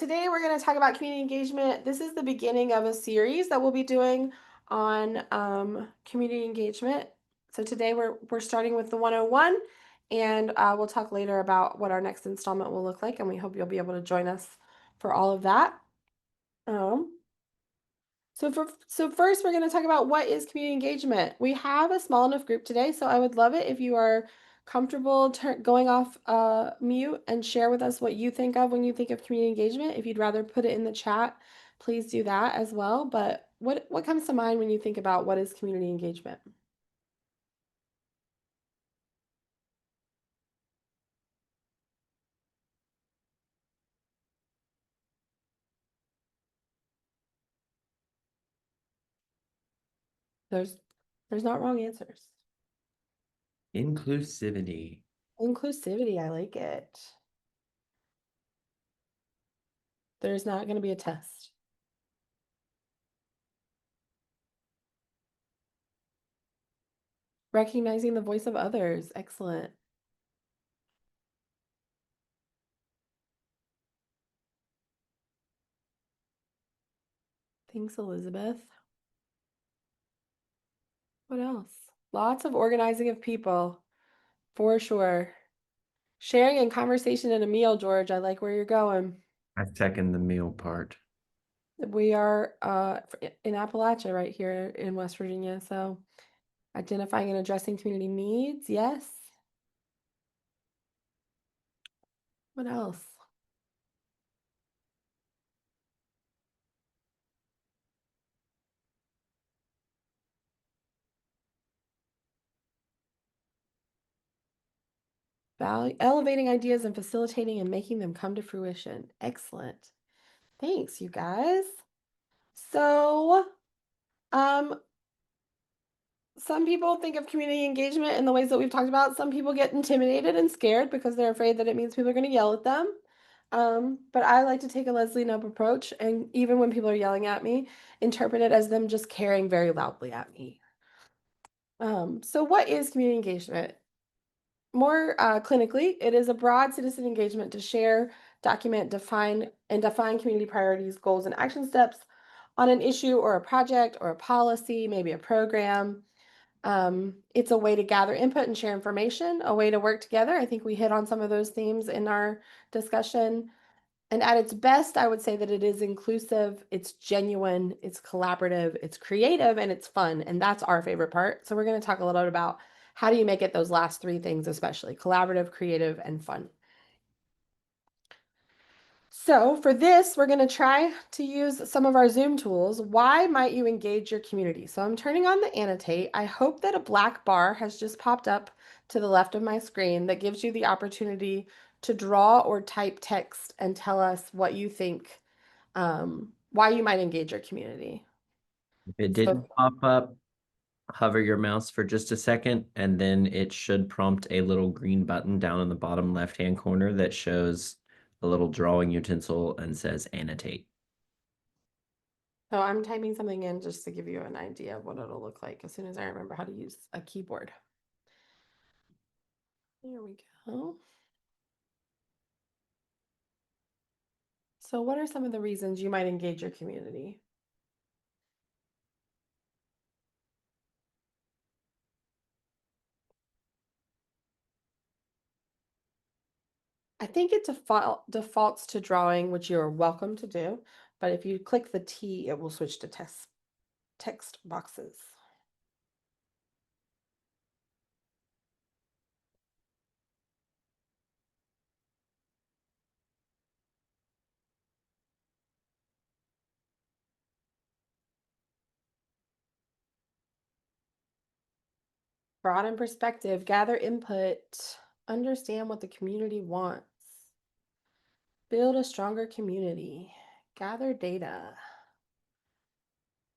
Today we're going to talk about community engagement. This is the beginning of a series that we'll be doing on community engagement. So today we're starting with the 101, and we'll talk later about what our next installment will look like, and we hope you'll be able to join us for all of that. Um, so first we're going to talk about what is community engagement. We have a small enough group today, so I would love it if you are comfortable going off mute and share with us what you think of when you think of community engagement. If you'd rather put it in the chat, please do that as well. But what comes to mind when you think about what is community engagement? There's there's not wrong answers. Inclusivity. Inclusivity, I like it. There's not going to be a test. Recognizing the voice of others. Excellent. Thanks, Elizabeth. What else? Lots of organizing of people, for sure. Sharing and conversation at a meal, George. I like where you're going. I second the meal part. We are in Appalachia right here in West Virginia. So identifying and addressing community needs. Yes. What else? Elevating ideas and facilitating and making them come to fruition. Excellent. Thanks, you guys. So, um, some people think of community engagement in the ways that we've talked about. Some people get intimidated and scared because they're afraid that it means people are going to yell at them. But I like to take a Leslie Knope approach, and even when people are yelling at me, interpret it as them just caring very loudly at me. So what is community engagement? More clinically, it is a broad citizen engagement to share, document, define community priorities, goals, and action steps on an issue or a project or a policy, maybe a program. It's a way to gather input and share information, a way to work together. I think we hit on some of those themes in our discussion. And at its best, I would say that it is inclusive, it's genuine, it's collaborative, it's creative, and it's fun. And that's our favorite part. So we're going to talk a little bit about how do you make it those last three things, especially collaborative, creative, and fun. So for this, we're going to try to use some of our Zoom tools. Why might you engage your community? So I'm turning on the annotate. I hope that a black bar has just popped up to the left of my screen that gives you the opportunity to draw or type text and tell us what you think, why you might engage your community. If it So, didn't pop up, hover your mouse for just a second, and then it should prompt a little green button down in the bottom left-hand corner that shows a little drawing utensil and says annotate. so I'm typing something in just to give you an idea of what it'll look like as soon as I remember how to use a keyboard. There we go. So what are some of the reasons you might engage your community? I think it defaults to drawing, which you're welcome to do. But if you click the T, it will switch to text boxes. Broaden perspective, gather input, understand what the community wants, build a stronger community, gather data.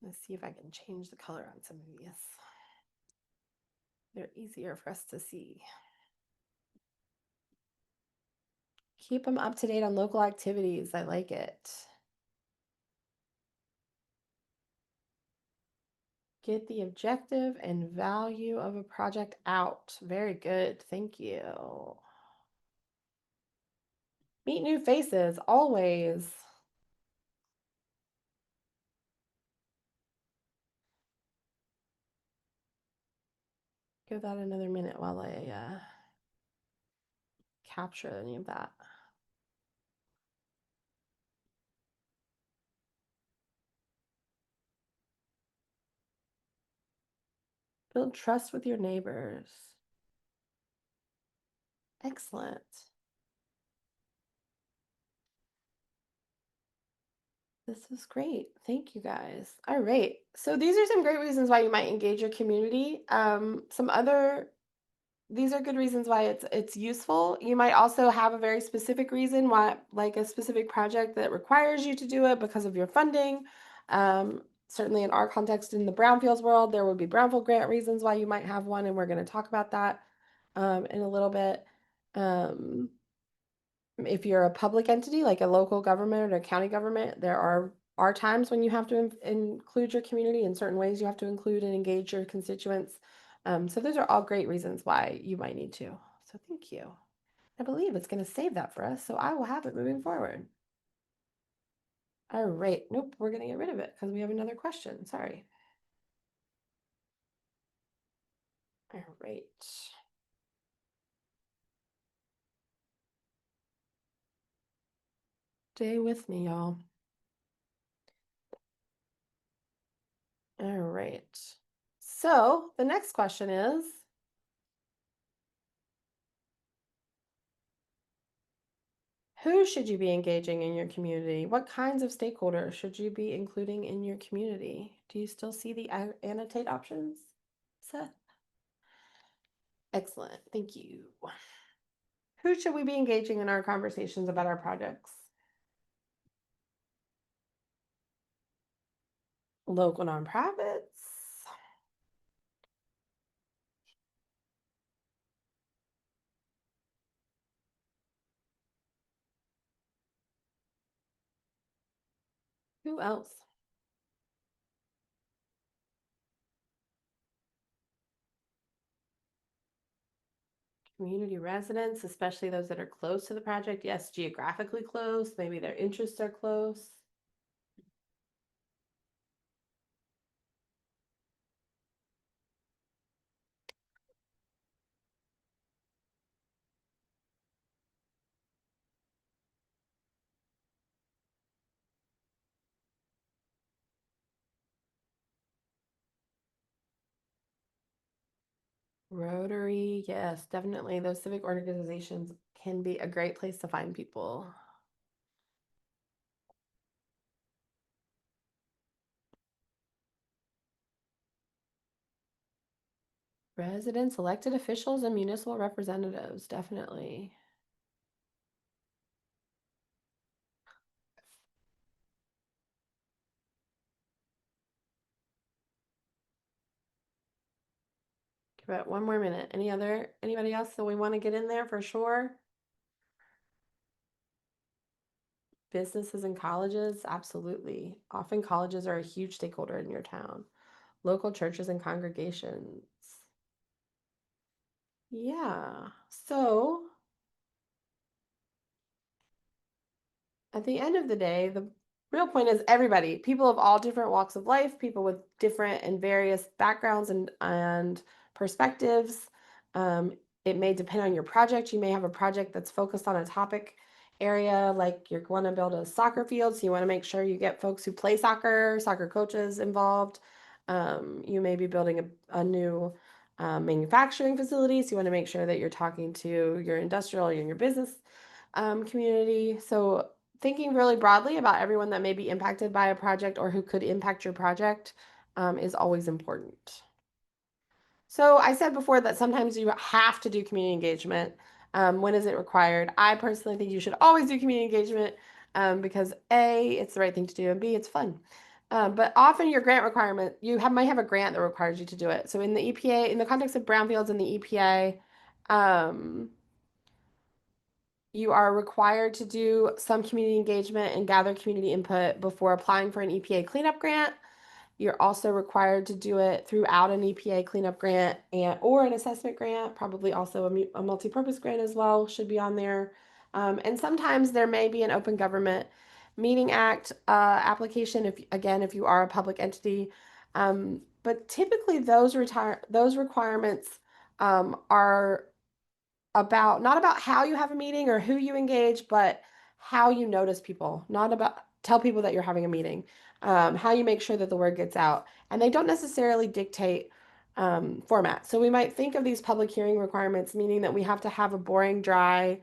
Let's see if I can change the color on some of these. They're easier for us to see. Keep them up to date on local activities. I like it. Get the objective and value of a project out. Very good. Thank you. Meet new faces, always. Give that another minute while I capture any of that. Build trust with your neighbors. Excellent. This is great. Thank you guys. All right. So these are some great reasons why you might engage your community. These are good reasons why it's useful. You might also have a very specific reason why, like a specific project that requires you to do it because of your funding. Certainly in our context in the brownfields world, there would be brownfield grant reasons why you might have one, and we're going to talk about that in a little bit. If you're a public entity like a local government or a county government, there are times when you have to include your community in certain ways. You have to include and engage your constituents. So those are all great reasons why you might need to. So thank you. I believe it's going to save that for us, so I will have it moving forward. All right. Nope, we're going to get rid of it because we have another question. Sorry. All right. Stay with me, y'all. All right. So the next question is, who should you be engaging in your community? What kinds of stakeholders should you be including in your community? Do you still see the annotate options, Seth? Excellent. Thank you. Who should we be engaging in our conversations about our projects? Local nonprofits. Who else? Community residents, especially those that are close to the project. Yes, geographically close. Maybe their interests are close. Rotary, yes, definitely. Those civic organizations can be a great place to find people. Residents, elected officials, and municipal representatives, definitely. Give it one more minute. Anybody else that we want to get in there for sure? Businesses and colleges, absolutely. Often colleges are a huge stakeholder in your town. Local churches and congregations. Yeah. So at the end of the day, the real point is everybody, people of all different walks of life, people with different and various backgrounds and perspectives. Um, it may depend on your project. You may have a project that's focused on a topic area, like you're going to build a soccer field, so you want to make sure you get folks who play soccer, soccer coaches involved. You may be building a new manufacturing facility, so you want to make sure that you're talking to your industrial and your business community. So thinking really broadly about everyone that may be impacted by a project or who could impact your project is always important. So I said before that sometimes you have to do community engagement. When is it required? I personally think you should always do community engagement because A, it's the right thing to do, and B, it's fun. But often your grant requirement, might have a grant that requires you to do it. So in the EPA, in the context of brownfields and the EPA, you are required to do some community engagement and gather community input before applying for an EPA cleanup grant. You're also required to do it throughout an EPA cleanup grant or an assessment grant, probably also a multi-purpose grant as well should be on there. And sometimes there may be an Open Government Meeting Act application if you are a public entity. But typically those requirements are about not about how you have a meeting or who you engage, but how you notice people, not about tell people that you're having a meeting, how you make sure that the word gets out. And they don't necessarily dictate format. So we might think of these public hearing requirements, meaning that we have to have a boring, dry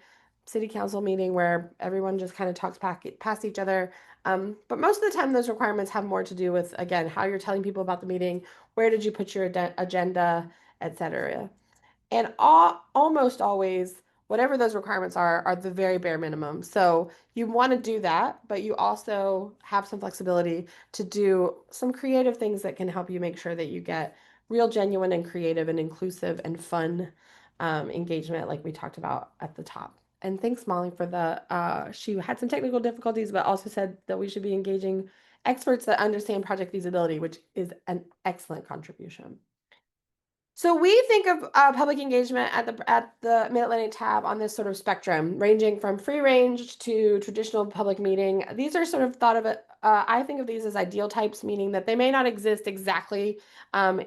city council meeting where everyone just kind of talks past each other. But most of the time, those requirements have more to do with, again, how you're telling people about the meeting, where did you put your agenda, etc. And almost always, whatever those requirements are the very bare minimum. So you want to do that, but you also have some flexibility to do some creative things that can help you make sure that you get real, genuine, and creative and inclusive and fun engagement, like we talked about at the top. And thanks, Molly, for the, she had some technical difficulties, but also said that we should be engaging experts that understand project feasibility, which is an excellent contribution. So we think of public engagement at the Mid-Atlantic tab on this sort of spectrum, ranging from free range to traditional public meeting. These are sort of thought of it. I think of these as ideal types, meaning that they may not exist exactly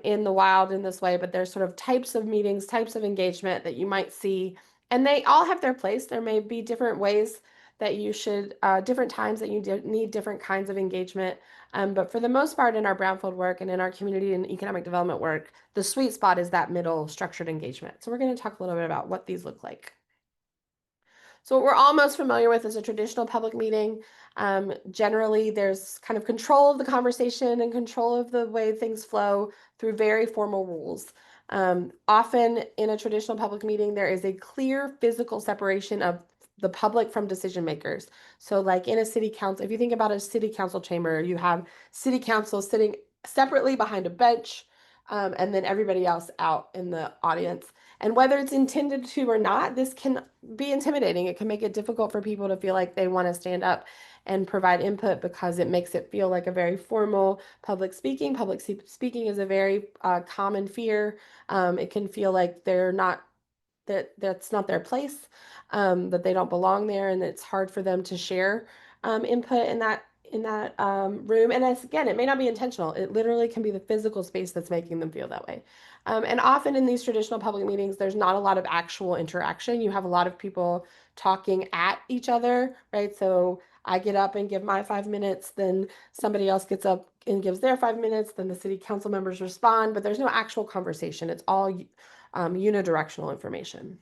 in the wild in this way, but there's sort of types of meetings, types of engagement that you might see, and they all have their place. There may be different ways that you should, different times that you need different kinds of engagement. But for the most part, in our brownfield work and in our community and economic development work, the sweet spot is that middle structured engagement. So we're going to talk a little bit about what these look like. So what we're all most familiar with is a traditional public meeting. Generally, there's kind of control of the conversation and control of the way things flow through very formal rules. Often in a traditional public meeting, there is a clear physical separation of the public from decision makers. So like in a city council, if you think about a city council chamber, you have city council sitting separately behind a bench, and then everybody else out in the audience. And whether it's intended to or not, this can be intimidating. It can make it difficult for people to feel like they want to stand up and provide input because it makes it feel like a very formal public speaking. Public speaking is a very common fear. It can feel like that's not their place, that they don't belong there, and it's hard for them to share input in that room. And as, again, it may not be intentional. It literally can be the physical space that's making them feel that way. And often in these traditional public meetings, there's not a lot of actual interaction. You have a lot of people talking at each other, right? So I get up and give my 5 minutes, then somebody else gets up and gives their 5 minutes, then the city council members respond, but there's no actual conversation. It's all unidirectional information.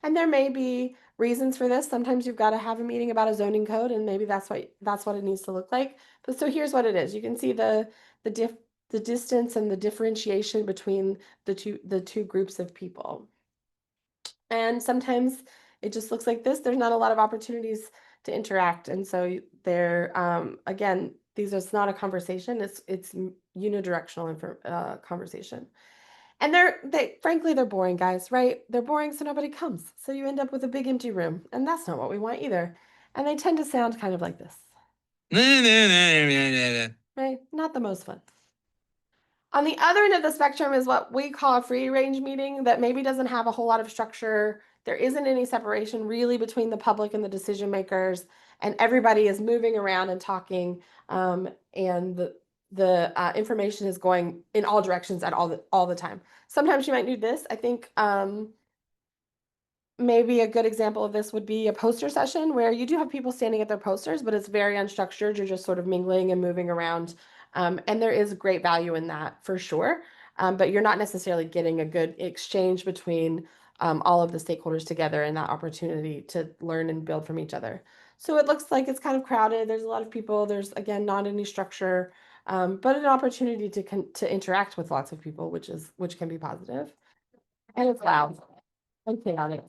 And there may be reasons for this. Sometimes you've got to have a meeting about a zoning code, and maybe that's what it needs to look like. But so here's what it is. You can see the diff the distance and the differentiation between the two groups of people. And sometimes it just looks like this. There's not a lot of opportunities to interact. And so again, it's not a conversation. It's unidirectional conversation. And frankly, they're boring, guys, right? They're boring, so nobody comes. So you end up with a big empty room, and that's not what we want either. And they tend to sound kind of like this, right? Not the most fun. On the other end of the spectrum is what we call a free range meeting that maybe doesn't have a whole lot of structure. There isn't any separation really between the public and the decision makers, and everybody is moving around and talking, and the information is going in all directions at all the time. Sometimes you might do this. I think maybe a good example of this would be a poster session where you do have people standing at their posters, but it's very unstructured. You're just sort of mingling and moving around. And there is great value in that for sure. But you're not necessarily getting a good exchange between all of the stakeholders together and that opportunity to learn and build from each other. So it looks like it's kind of crowded. There's a lot of people. There's, again, not any structure, but an opportunity to interact with lots of people, which can be positive. And it's loud and chaotic.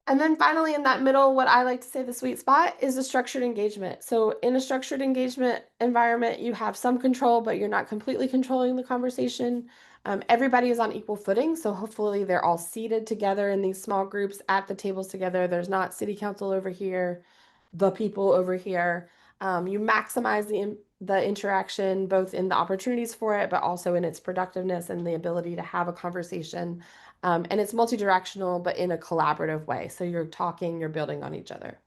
And then finally, in that middle, what I like to say the sweet spot is the structured engagement. So in a structured engagement environment, you have some control, but you're not completely controlling the conversation. Everybody is on equal footing. So hopefully they're all seated together in these small groups at the tables together. There's not city council over here, the people over here. You maximize the interaction, both in the opportunities for it, but also in its productiveness and the ability to have a conversation. And it's multi-directional, but in a collaborative way. So you're talking, you're building on each other.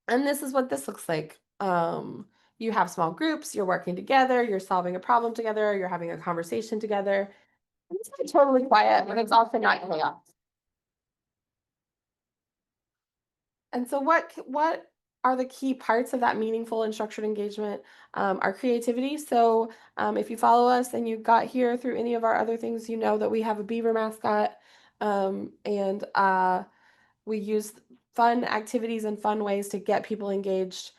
And this is what this looks like. you have small groups, you're working together, you're solving a problem together, you're having a conversation together. And it's not totally quiet, but it's also not chaos. And so what are the key parts of that meaningful and structured engagement? Our creativity. So if you follow us and you got here through any of our other things, you know that we have a beaver mascot. And we use fun activities and fun ways to get people engaged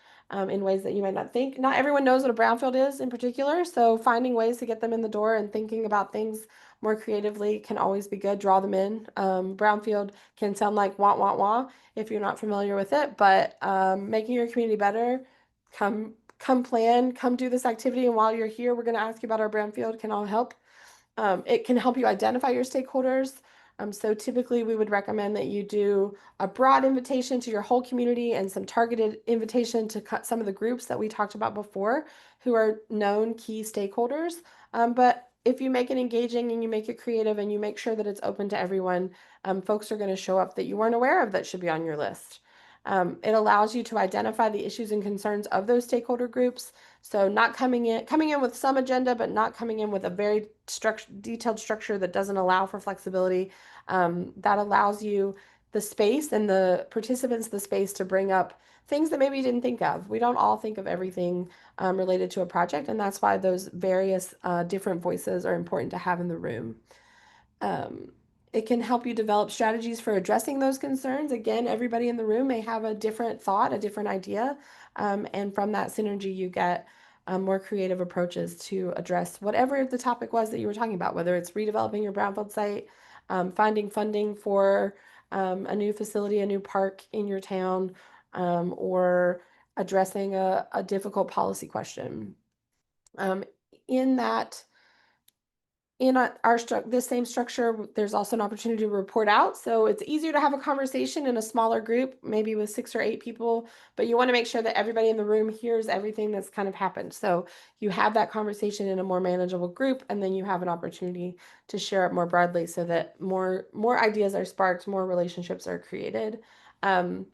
in ways that you might not think. Not everyone knows what a brownfield is in particular, so finding ways to get them in the door and thinking about things more creatively can always be good. Draw them in. Brownfield can sound like wah wah wah if you're not familiar with it, but making your community better. Come plan, come do this activity, and while you're here, we're going to ask you about our brownfield. Can all help. It can help you identify your stakeholders. So typically we would recommend that you do a broad invitation to your whole community and some targeted invitation to some of the groups that we talked about before who are known key stakeholders. But if you make it engaging and you make it creative and you make sure that it's open to everyone, folks are going to show up that you weren't aware of that should be on your list. It allows you to identify the issues and concerns of those stakeholder groups. So not coming in with some agenda, but not coming in with a very detailed structure that doesn't allow for flexibility. That allows you the space and the participants the space to bring up things that maybe you didn't think of. We don't all think of everything related to a project, and that's why those various different voices are important to have in the room. Um, it can help you develop strategies for addressing those concerns. Again, everybody in the room may have a different thought, a different idea, and from that synergy, you get more creative approaches to address whatever the topic was that you were talking about, whether it's redeveloping your brownfield site, finding funding for a new facility, a new park in your town, or addressing a difficult policy question. Um, in that in this same structure, there's also an opportunity to report out. So it's easier to have a conversation in a smaller group, maybe with 6 or 8 people, but you want to make sure that everybody in the room hears everything that's kind of happened. So you have that conversation in a more manageable group, and then you have an opportunity to share it more broadly so that more ideas are sparked, more relationships are created. And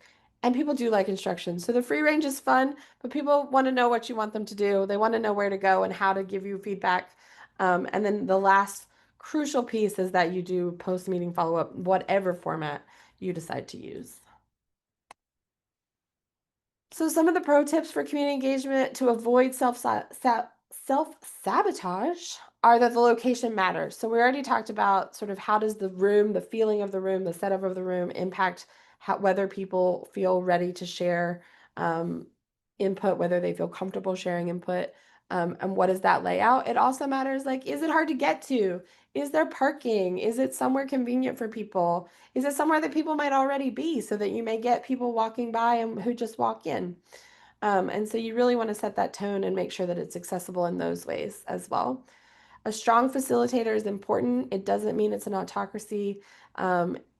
people do like instructions. So the free range is fun, but people want to know what you want them to do. They want to know where to go and how to give you feedback. And then the last crucial piece is that you do post-meeting follow-up, whatever format you decide to use. So some of the pro tips for community engagement to avoid self-sabotage are that the location matters. So we already talked about sort of how does the room, the feeling of the room, the setup of the room impact whether people feel ready to share input, whether they feel comfortable sharing input, and what is that layout. It also matters, like, is it hard to get to? Is there parking? Is it somewhere convenient for people? Is it somewhere that people might already be so that you may get people walking by and who just walk in? And so you really want to set that tone and make sure that it's accessible in those ways as well. A strong facilitator is important. It doesn't mean it's an autocracy.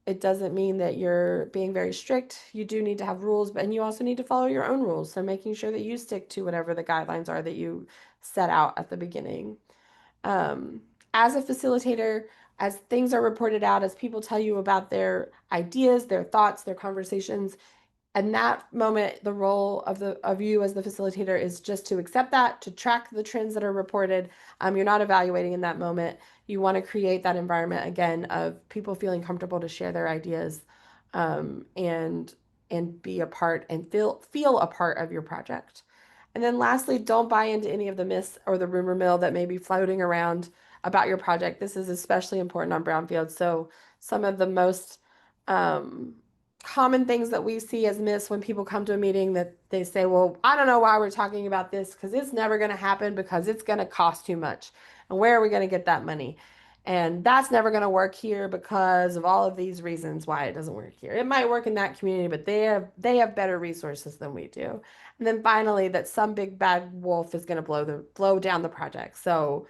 It doesn't mean that you're being very strict. You do need to have rules, but and you also need to follow your own rules. So making sure that you stick to whatever the guidelines are that you set out at the beginning. As a facilitator, as things are reported out, as people tell you about their ideas, their thoughts, their conversations, and that moment, the role of you as the facilitator is just to accept that, to track the trends that are reported. You're not evaluating in that moment. You want to create that environment again of people feeling comfortable to share their ideas, and be a part and feel a part of your project. And then lastly, don't buy into any of the myths or the rumor mill that may be floating around about your project. This is especially important on brownfield. So some of the most common things that we see as myths when people come to a meeting that they say, well, I don't know why we're talking about this because it's never going to happen because it's going to cost too much. And where are we going to get that money? And that's never going to work here because of all of these reasons why it doesn't work here. It might work in that community, but they have better resources than we do. And then finally, that some big bad wolf is going to blow down the project. So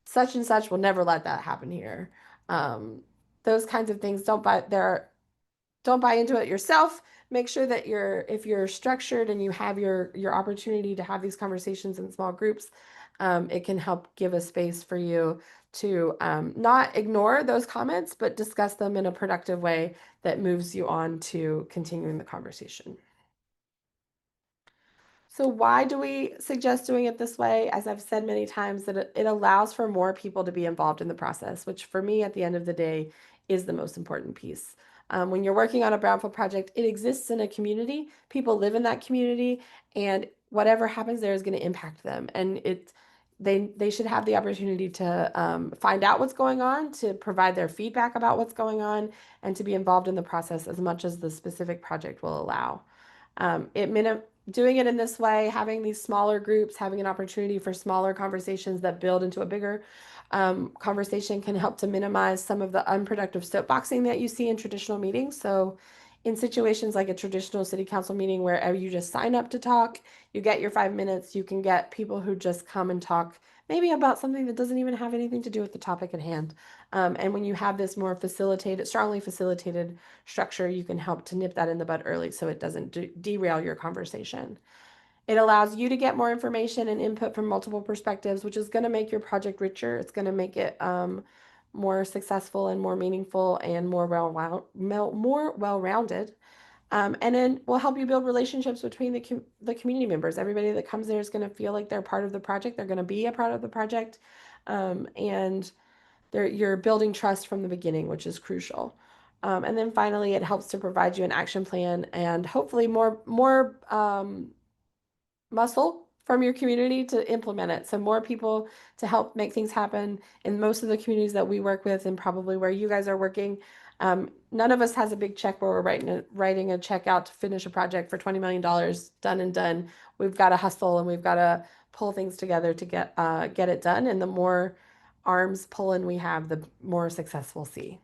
such and such will never let that happen here. Um, those kinds of things don't buy into it yourself. Make sure that if you're structured and you have your opportunity to have these conversations in small groups, it can help give a space for you to not ignore those comments, but discuss them in a productive way that moves you on to continuing the conversation. So why do we suggest doing it this way? As I've said many times, that it allows for more people to be involved in the process, which for me at the end of the day is the most important piece. When you're working on a brownfield project, it exists in a community. People live in that community, and whatever happens there is going to impact them. And they should have the opportunity to find out what's going on, to provide their feedback about what's going on, and to be involved in the process as much as the specific project will allow. Doing it in this way, having these smaller groups, having an opportunity for smaller conversations that build into a bigger conversation can help to minimize some of the unproductive soapboxing that you see in traditional meetings. So, in situations like a traditional city council meeting where you just sign up to talk, you get your 5 minutes, you can get people who just come and talk maybe about something that doesn't even have anything to do with the topic at hand. And when you have this more facilitated, strongly facilitated structure, you can help to nip that in the bud early so it doesn't derail your conversation. It allows you to get more information and input from multiple perspectives, which is going to make your project richer. It's going to make it more successful and more meaningful and more well-rounded. And then will help you build relationships between the community members. Everybody that comes there is going to feel like they're part of the project. They're going to be a part of the project, and you're building trust from the beginning, which is crucial. And then finally, it helps to provide you an action plan and hopefully more muscle from your community to implement it. So more people to help make things happen in most of the communities that we work with, and probably where you guys are working. None of us has a big check where we're writing a check out to finish a project for $20 million done and done. We've got to hustle and we've got to pull things together to get it done. And the more arms pulling we have, the more success we'll see.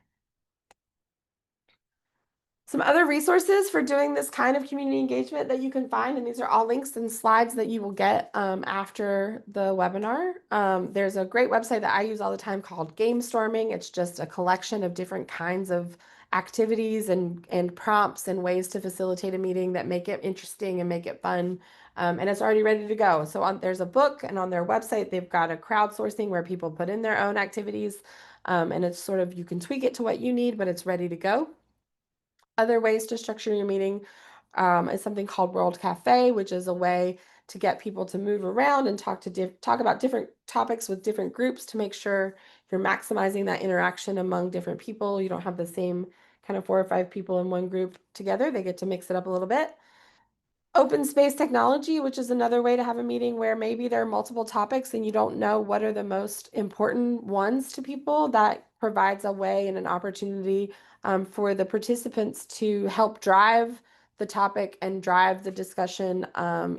Some other resources for doing this kind of community engagement that you can find, and these are all links and slides that you will get after the webinar. There's a great website that I use all the time called Game Storming. It's just a collection of different kinds of activities and prompts and ways to facilitate a meeting that make it interesting and make it fun. And it's already ready to go. So there's a book, and on their website, they've got a crowdsourcing where people put in their own activities. And it's sort of, you can tweak it to what you need, but it's ready to go. Other ways to structure your meeting is something called World Cafe, which is a way to get people to move around and talk about different topics with different groups to make sure you're maximizing that interaction among different people. You don't have the same kind of 4 or 5 people in one group together. They get to mix it up a little bit. Open space technology, which is another way to have a meeting where maybe there are multiple topics and you don't know what are the most important ones to people. That provides a way and an opportunity for the participants to help drive the topic and drive the discussion,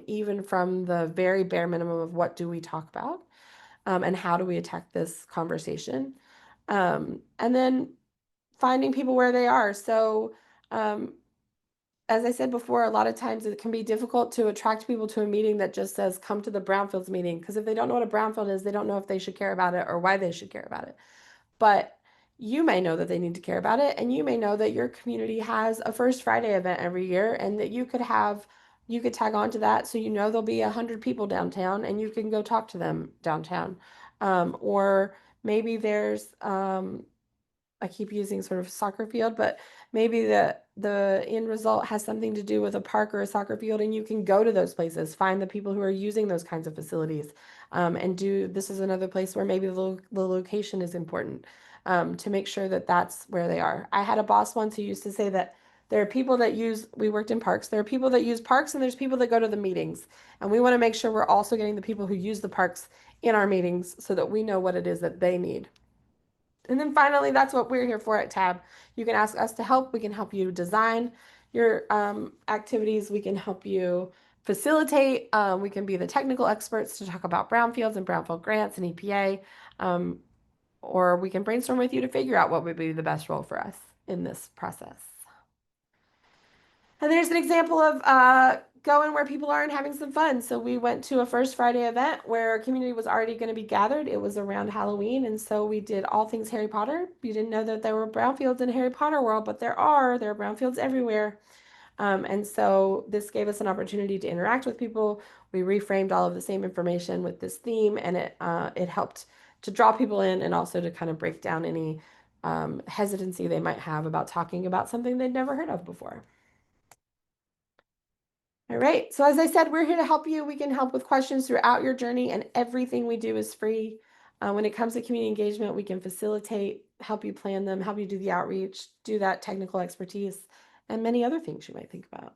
even from the very bare minimum of what do we talk about, and how do we attack this conversation. And then finding people where they are. So, as I said before, a lot of times it can be difficult to attract people to a meeting that just says, come to the brownfields meeting. Because if they don't know what a brownfield is, they don't know if they should care about it or why they should care about it. But you may know that they need to care about it. And you may know that your community has a First Friday event every year, and that you could tag on to that. So you know there'll be 100 people downtown and you can go talk to them downtown. Or maybe there's I keep using sort of soccer field, but maybe the end result has something to do with a park or a soccer field, and you can go to those places, find the people who are using those kinds of facilities, and this is another place where maybe the location is important, to make sure that that's where they are. I had a boss once who used to say that there are people that we worked in parks, there are people that use parks, and there's people that go to the meetings. And we want to make sure we're also getting the people who use the parks in our meetings so that we know what it is that they need. And then finally, that's what we're here for at TAB. You can ask us to help. We can help you design your activities. We can help you facilitate. We can be the technical experts to talk about brownfields and brownfield grants and EPA. Um, or we can brainstorm with you to figure out what would be the best role for us in this process. And there's an example of going where people are and having some fun. So we went to a First Friday event where a community was already going to be gathered. It was around Halloween, and so we did all things Harry Potter. You didn't know that there were brownfields in Harry Potter world, but there are. There are brownfields everywhere. And so this gave us an opportunity to interact with people. We reframed all of the same information with this theme, and it helped to draw people in and also to kind of break down any hesitancy they might have about talking about something they'd never heard of before. All right. So as I said, we're here to help you. We can help with questions throughout your journey, and everything we do is free. When it comes to community engagement, we can facilitate, help you plan them, help you do the outreach, do that technical expertise, and many other things you might think about.